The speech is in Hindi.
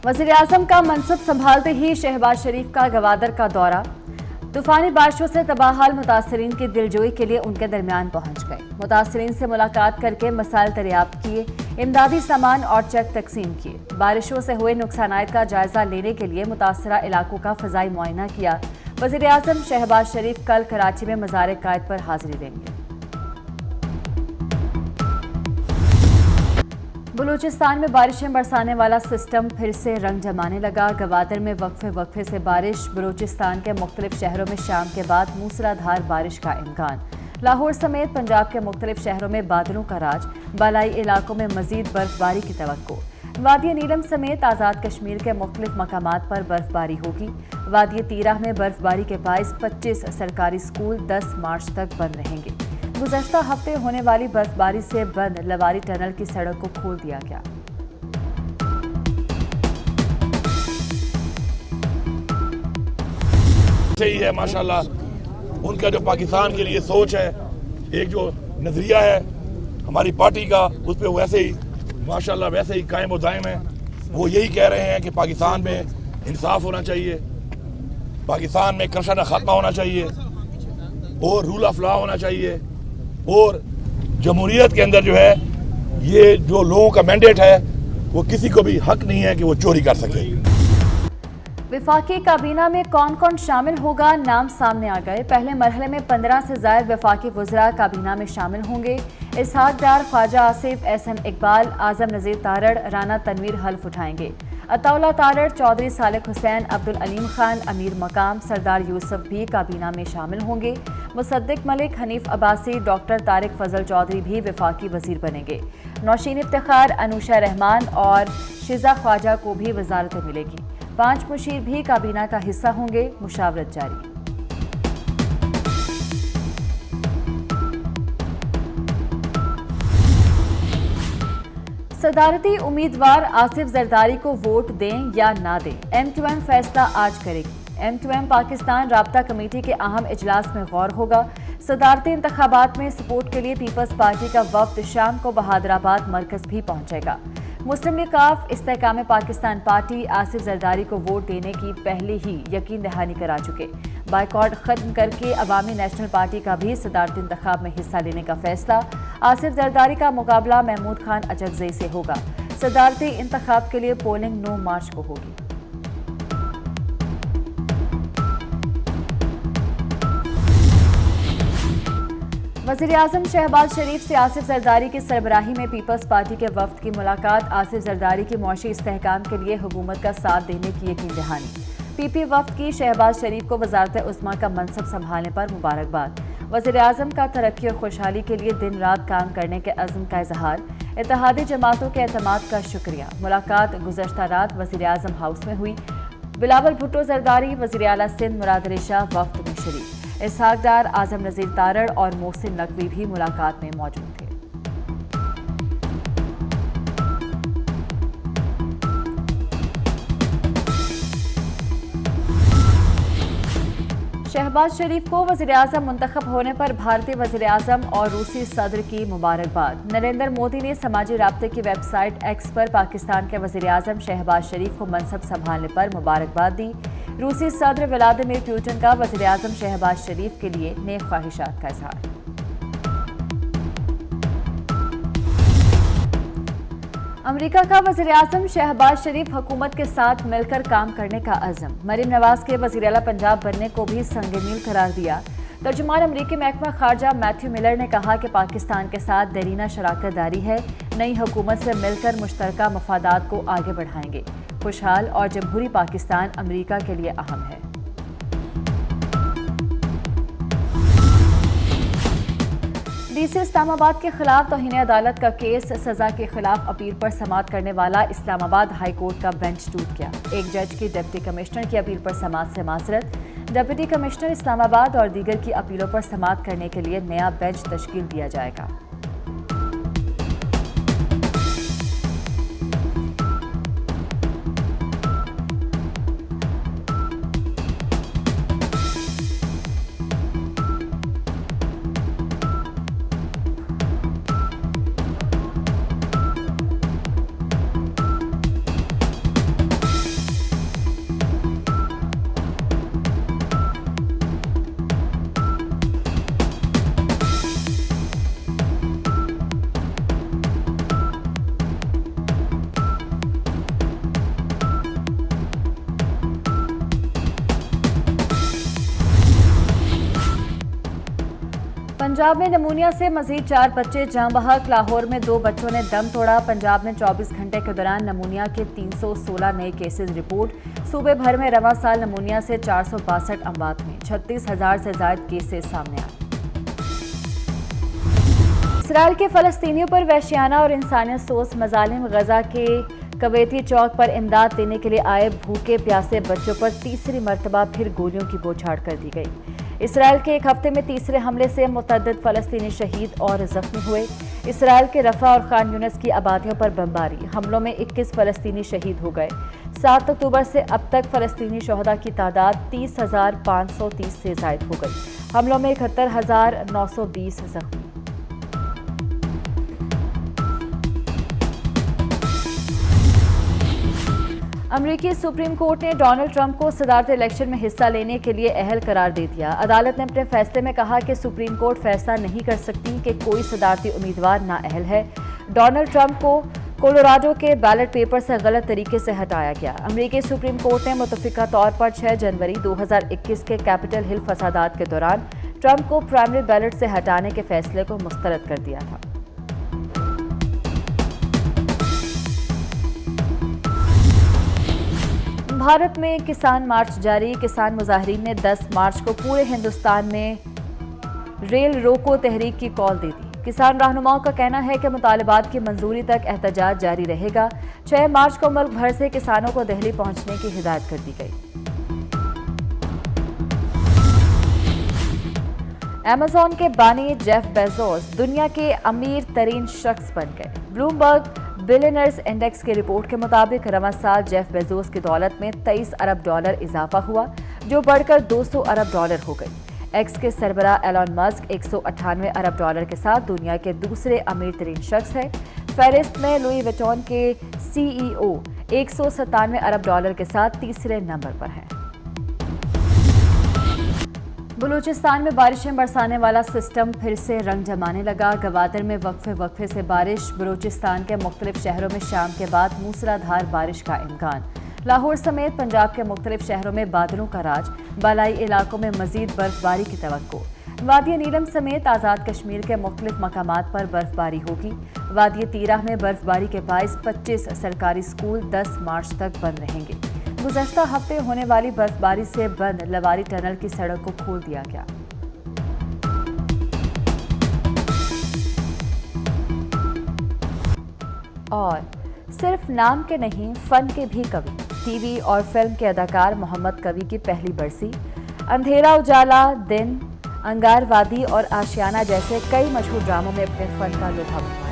वज़ीर-ए-आज़म का मनसब संभालते ही शहबाज शरीफ का गवादर का दौरा। तूफानी बारिशों से तबाहाल मुतासरीन की दिलजोई के लिए उनके दरमियान पहुंच गए। मुतासरीन से मुलाकात करके मसाइल दरियाफ्त किए, इमदादी सामान और चेक तकसीम किए। बारिशों से हुए नुकसानात का जायजा लेने के लिए मुतासरा इलाकों का फ़ज़ाई मुआयना किया। वज़ीर-ए-आज़म शहबाज शरीफ कल कराची में मज़ार कायद पर हाजिरी देंगे। बलूचिस्तान में बारिशें बरसाने वाला सिस्टम फिर से रंग जमाने लगा। गवादर में वक्फे से बारिश। बलूचिस्तान के मुख्तलिफ शहरों में शाम के बाद मूसलाधार बारिश का इम्कान। लाहौर समेत पंजाब के मुख्तलिफ शहरों में बादलों का राज। बालाई इलाकों में मजीद बर्फबारी की तवक्को। वादी नीलम समेत आज़ाद कश्मीर के मुख्तलिफ मकामात पर बर्फबारी होगी। वादी तीराह में बर्फबारी के बाइस 25 सरकारी स्कूल 10 मार्च तक बंद रहेंगे। गुज़श्ता हफ्ते होने वाली बर्फबारी से बंद लवारी टनल की सड़क को खोल दिया गया। सही है माशाल्लाह, उनका जो पाकिस्तान के लिए सोच है, एक जो नजरिया है हमारी पार्टी का, उस पर वैसे ही माशाल्लाह वैसे ही कायम और दायम है। वो यही कह रहे हैं कि पाकिस्तान में इंसाफ होना चाहिए, पाकिस्तान में करप्शन खत्म होना चाहिए और रूल ऑफ लॉ होना चाहिए, और जमहूरियत के अंदर जो है ये जो लोगों का मैंडेट है वो किसी को भी हक नहीं है कि वो चोरी कर सके। विफाकी काबीना में कौन कौन शामिल होगा, नाम सामने आ गए। पहले मरहले में 15 से ज़ायद विफाकी वज़रा काबीना में शामिल होंगे। इसहाक डार, ख्वाजा आसिफ, एहसन इकबाल, आज़म नज़ीर तारड़, राना तनवीर हल्फ उठाएंगे। अताउल्ला तारड़, चौधरी सालिक हुसैन, अब्दुल अलीम खान, अमीर मकाम, सरदार यूसुफ भी काबीना में शामिल होंगे। मुसद्दिक मलिक, हनीफ अब्बासी, डॉक्टर तारिक फजल चौधरी भी विफाकी वजीर बनेंगे। नौशीन इफ्तिखार, अनुशा रहमान और शिजा ख्वाजा को भी वजारतें मिलेगी। 5 मुशीर भी काबीना का हिस्सा होंगे। मुशावरत जारी। सदारती उम्मीदवार आसिफ जरदारी को वोट दें या ना दें, M2M फैसला आज करेगी। M2M पाकिस्तान राब्ता कमेटी के अहम इजलास में गौर होगा। सदारती इंतखाबात में सपोर्ट के लिए पीपल्स पार्टी का वफ्द शाम को बहादुराबाद मरकज भी पहुंचेगा। मुस्लिम लीग काफ इस्तेहकाम पाकिस्तान पार्टी आसिफ जरदारी को वोट देने की पहले ही यकीन दहानी करा चुके। बाइकॉट खत्म करके अवामी नेशनल पार्टी का भी सदारती इंतखाब में हिस्सा लेने का फैसला। आसिफ जरदारी का मुकाबला महमूद खान अजगजई से होगा। सदारती इंतखाब के लिए पोलिंग 9 मार्च को होगी। वज़ीर-ए-आज़म शहबाज शरीफ से आसिफ जरदारी की सरबराही में पीपल्स पार्टी के वफ्द की मुलाकात। आसिफ जरदारी की मुआशी इस्तेहकाम के लिए हुकूमत का साथ देने की यकीन दहानी। पीपी वफ्द की शहबाज शरीफ को वज़ारत उस्मा का मनसब संभालने पर मुबारकबाद। वज़ीर-ए-आज़म का तरक्की और खुशहाली के लिए दिन रात काम करने के अज़्म का इजहार। इत्तेहादी जमातों के एतमाद का शुक्रिया। मुलाकात गुज़श्ता रात वज़ीर-ए-आज़म हाउस में हुई। बिलावल भुट्टो जरदारी, वज़ीर आला सिंध मुराद अली शाह वफ्द में शरीक। इसहाक डार, आज़म नज़ीर तारड़ और मोहसिन नकवी भी मुलाकात में मौजूद थे। शहबाज शरीफ को वज़ीर-ए-आज़म मुंतखब होने पर भारतीय वज़ीर-ए-आज़म और रूसी सदर की मुबारकबाद। नरेंद्र मोदी ने समाजी राब्ते की वेबसाइट एक्स पर पाकिस्तान के वज़ीर-ए-आज़म शहबाज शरीफ को मनसब संभालने पर मुबारकबाद दी। रूसी सदर व्लादिमीर पुतिन का वज़ीर-ए-आज़म शहबाज शरीफ के लिए नेक ख्वाहिशात का इजहार। अमेरिका का वज़ीर-ए-आज़म शहबाज शरीफ हुकूमत के साथ मिलकर काम करने का अज़म। मरीम नवाज के वज़ीर आला पंजाब बनने को भी संगे मील करार दिया। तर्जुमान अमरीकी महकमा खारजा मैथ्यू मिलर ने कहा कि पाकिस्तान के साथ देरीना शराकत दारी है। नई हुकूमत से मिलकर मुश्तरका मफादात को आगे बढ़ाएंगे। खुशहाल और जमहूरी पाकिस्तान अमरीका के लिए अहम है। डीसी इस्लामाबाद के खिलाफ तौहीन अदालत का केस, सजा के खिलाफ अपील पर समाअत करने वाला इस्लामाबाद हाई कोर्ट का बेंच टूट गया। एक जज की डिप्टी कमिश्नर की अपील पर समाअत से माजरत। डिप्टी कमिश्नर इस्लामाबाद और दीगर की अपीलों पर समाअत करने के लिए नया बेंच तश्कील दिया जाएगा। पंजाब में नमूनिया से मजीद 4 बच्चे जाँ बहक। लाहौर में 2 बच्चों ने दम तोड़ा। पंजाब में 24 घंटे के दौरान नमूनिया के 316 नए केसेस रिपोर्ट। सूबे भर में रवा साल नमूनिया से 462 अमवात हुई। 36,000 से ज्यादा केसेस सामने आए। इसराइल के फलस्तीनियों पर वहशियाना और इंसानियत सोच मजालिम। गजा के कवेती चौक पर इमदाद देने के लिए आए भूखे प्यासे बच्चों पर तीसरी मरतबा फिर गोलियों की बौछार कर दी गई। इसराइल के एक हफ्ते में तीसरे हमले से मुतअद्दिद फलस्तीनी शहीद और जख्मी हुए। इसराइल के रफा और खान यूनिस की आबादियों पर बमबारी। हमलों में 21 फलस्तीनी शहीद हो गए। 7 अक्टूबर से अब तक फलस्तीनी शहदा की तादाद 30,530 से जायद हो गई। हमलों में 71,920 जख्मी। अमेरिकी सुप्रीम कोर्ट ने डोनाल्ड ट्रंप को सदारती इलेक्शन में हिस्सा लेने के लिए अहल करार दे दिया। अदालत ने अपने फैसले में कहा कि सुप्रीम कोर्ट फैसला नहीं कर सकती कि कोई सदारती उम्मीदवार नाअहल है। डोनाल्ड ट्रंप को कोलोराडो के बैलेट पेपर से गलत तरीके से हटाया गया। अमेरिकी सुप्रीम कोर्ट ने मुतफिका तौर पर 6 जनवरी 2021 के कैपिटल हिल फसादात के दौरान ट्रंप को प्राइमरी बैलेट से हटाने के फैसले को मुस्तरद कर दिया था। भारत में किसान मार्च जारी। किसान मुजाहिरीन ने 10 मार्च को पूरे हिंदुस्तान में रेल रोको तहरीक की कॉल दे दी। किसान रहनुमाओं का कहना है कि मुतालबात की मंजूरी तक एहतजाज जारी रहेगा। 6 मार्च को मुल्क भर से किसानों को दिल्ली पहुंचने की हिदायत कर दी गई। अमेज़न के बानी जेफ बेजोस दुनिया के अमीर तरीन शख्स बन गए। ब्लूमबर्ग बिलियनर्स इंडेक्स की रिपोर्ट के मुताबिक रवा साल जेफ बेजोस की दौलत में $23 अरब इजाफा हुआ, जो बढ़कर $200 अरब हो गई। एक्स के सरबराह एलन मस्क $198 अरब के साथ दुनिया के दूसरे अमीर तरीन शख्स हैं। फहरिस्त में लुई विटॉन के CEO $197 अरब के साथ तीसरे नंबर पर हैं। बलूचिस्तान में बारिशें बरसाने वाला सिस्टम फिर से रंग जमाने लगा। गवादर में वक्फे से बारिश। बलूचिस्तान के मुख्तलिफ शहरों में शाम के बाद मूसलाधार बारिश का इम्कान। लाहौर समेत पंजाब के मुख्तलिफ शहरों में बादलों का राज। बालाई इलाकों में मजीद बर्फबारी की तवक्को। वादी नीलम समेत आज़ाद कश्मीर के मुख्तलिफ मकामात पर बर्फबारी होगी। वादी तीराह में बर्फबारी के बाइस 25 सरकारी स्कूल 10 मार्च तक बंद रहेंगे। गुज़श्ता हफ्ते होने वाली बर्फबारी से बंद लवारी टनल की सड़क को खोल दिया गया। और सिर्फ नाम के नहीं, फन के भी कवि। टीवी और फिल्म के अदाकार मोहम्मद कवि की पहली बरसी। अंधेरा उजाला, दिन, अंगार वादी और आशियाना जैसे कई मशहूर ड्रामों में अपने फन का लुत्फ उठाया।